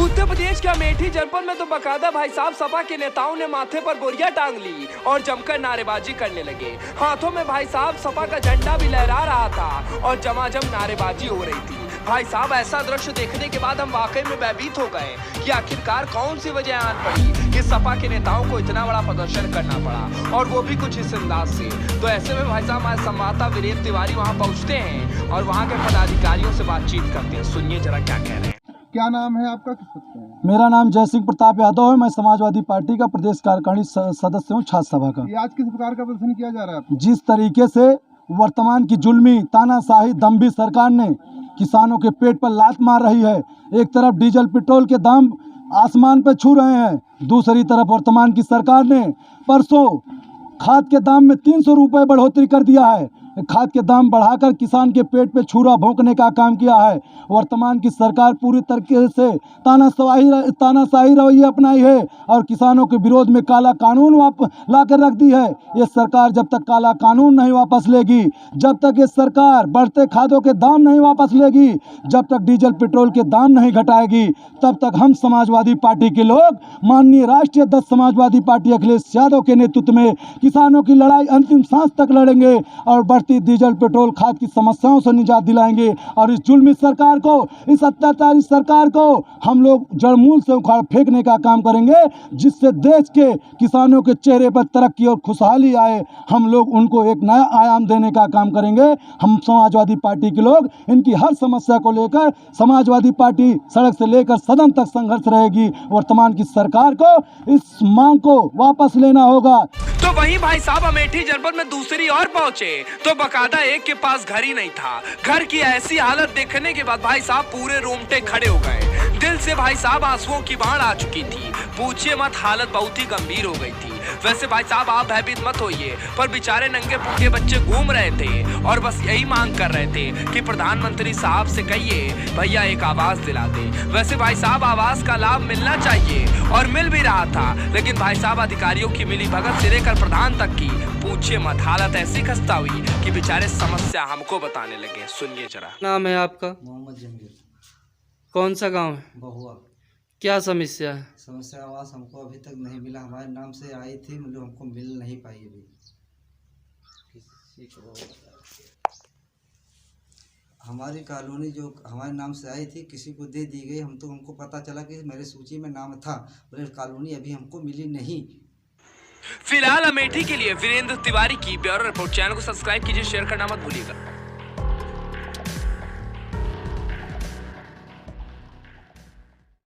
उत्तर प्रदेश के अमेठी जनपद में तो बकायदा भाई साहब सपा के नेताओं ने माथे पर बोरिया टांग ली और जमकर नारेबाजी करने लगे। हाथों में भाई साहब सपा का झंडा भी लहरा रहा था और जमाजम नारेबाजी हो रही थी। भाई साहब ऐसा दृश्य देखने के बाद हम वाकई में भयभीत हो गए कि आखिरकार कौन सी वजह आन पड़ी कि सपा के नेताओं को इतना बड़ा प्रदर्शन करना पड़ा और वो भी कुछ इस अंदाज से। तो ऐसे में भाई साहब हमारे संवाददाता वीरेंद्र तिवारी वहां पहुंचते हैं और वहां के पदाधिकारियों से बातचीत करते हैं। सुनिए जरा क्या कह रहे हैं। क्या नाम है आपका, किस पद पे हैं? मेरा नाम जय सिंह प्रताप यादव है। मैं समाजवादी पार्टी का प्रदेश कार्यकारिणी सदस्य हूँ छात्र सभा का। ये आज किस प्रकार का प्रदर्शन किया जा रहा है? जिस तरीके से वर्तमान की जुल्मी तानाशाही दम्भी सरकार ने किसानों के पेट पर लात मार रही है, एक तरफ डीजल पेट्रोल के दाम आसमान पर छू रहे हैं, दूसरी तरफ वर्तमान की सरकार ने परसों खाद के दाम में 300 रुपये बढ़ोतरी कर दिया है। खाद के दाम बढ़ाकर किसान के पेट पे छुरा भोंकने का काम किया है। वर्तमान की सरकार पूरी तरीके से तानाशाही रवैया अपनाई है और किसानों के विरोध में काला कानून ला कर रख दी है। ये सरकार जब तक काला कानून नहीं वापस लेगी, जब तक ये सरकार बढ़ते खादों के दाम नहीं वापस लेगी, जब तक डीजल पेट्रोल के दाम नहीं घटाएगी, तब तक हम समाजवादी पार्टी के लोग माननीय राष्ट्रीय अध्यक्ष समाजवादी पार्टी अखिलेश यादव के नेतृत्व में किसानों की लड़ाई अंतिम सांस तक लड़ेंगे और बढ़ती डीजल पेट्रोल खाद की समस्याओं से निजात दिलाएंगे। और इस जुल्मी सरकार को, इस अत्याचारी सरकार को हम लोग जड़मूल से उखाड़ फेंकने का काम करेंगे, जिससे देश के किसानों के चेहरे पर तरक्की और खुशहाली आए। हम लोग उनको एक नया आयाम देने का काम करेंगे। हम समाजवादी पार्टी के लोग इनकी हर समस्या को लेकर समाजवादी पार्टी सड़क से लेकर सदन तक संघर्ष रहेगी। वर्तमान की सरकार को इस मांग को वापस लेना होगा। तो वहीं भाई साहब अमेठी जनपद में दूसरी ओर पहुंचे तो बकायदा एक के पास घर ही नहीं था। घर की ऐसी हालत देखने के बाद भाई साहब पूरे रोंगटे खड़े हो गए। दिल से भाई साहब आंसुओं की बाढ़ आ चुकी थी। पूछिए मत, हालत बहुत ही गंभीर हो गई थी। वैसे भाई साहब आप भयभीत मत होइए, पर बेचारे नंगे पुंगे बच्चे घूम रहे थे और बस यही मांग कर रहे थे कि प्रधानमंत्री साहब से कहिए भैया एक आवास दिला दे। वैसे भाई साहब आवास का लाभ मिलना चाहिए और मिल भी रहा था, लेकिन भाई साहब अधिकारियों की मिली भगत से लेकर प्रधान तक की पूछिए मत, हालत ऐसी खस्ता हुई कि बेचारे समस्या हमको बताने लगे। सुनिए जरा। नाम है आपका? मोहम्मद जमील। कौन सा गांव है? बहुआ। क्या समस्या है? समस्या आवास हमको अभी तक नहीं मिला। हमारे नाम से आई थी, मतलब हमको मिल नहीं पाई अभी। हमारी कॉलोनी जो हमारे नाम से आई थी किसी को दे दी गई। हमको पता चला कि मेरे सूची में नाम था, बोले कॉलोनी अभी हमको मिली नहीं। फिलहाल अमेठी के लिए वीरेंद्र तिवारी की ब्यूरो रिपोर्ट। चैनल को सब्सक्राइब कीजिए, शेयर करना मत भूलिएगा।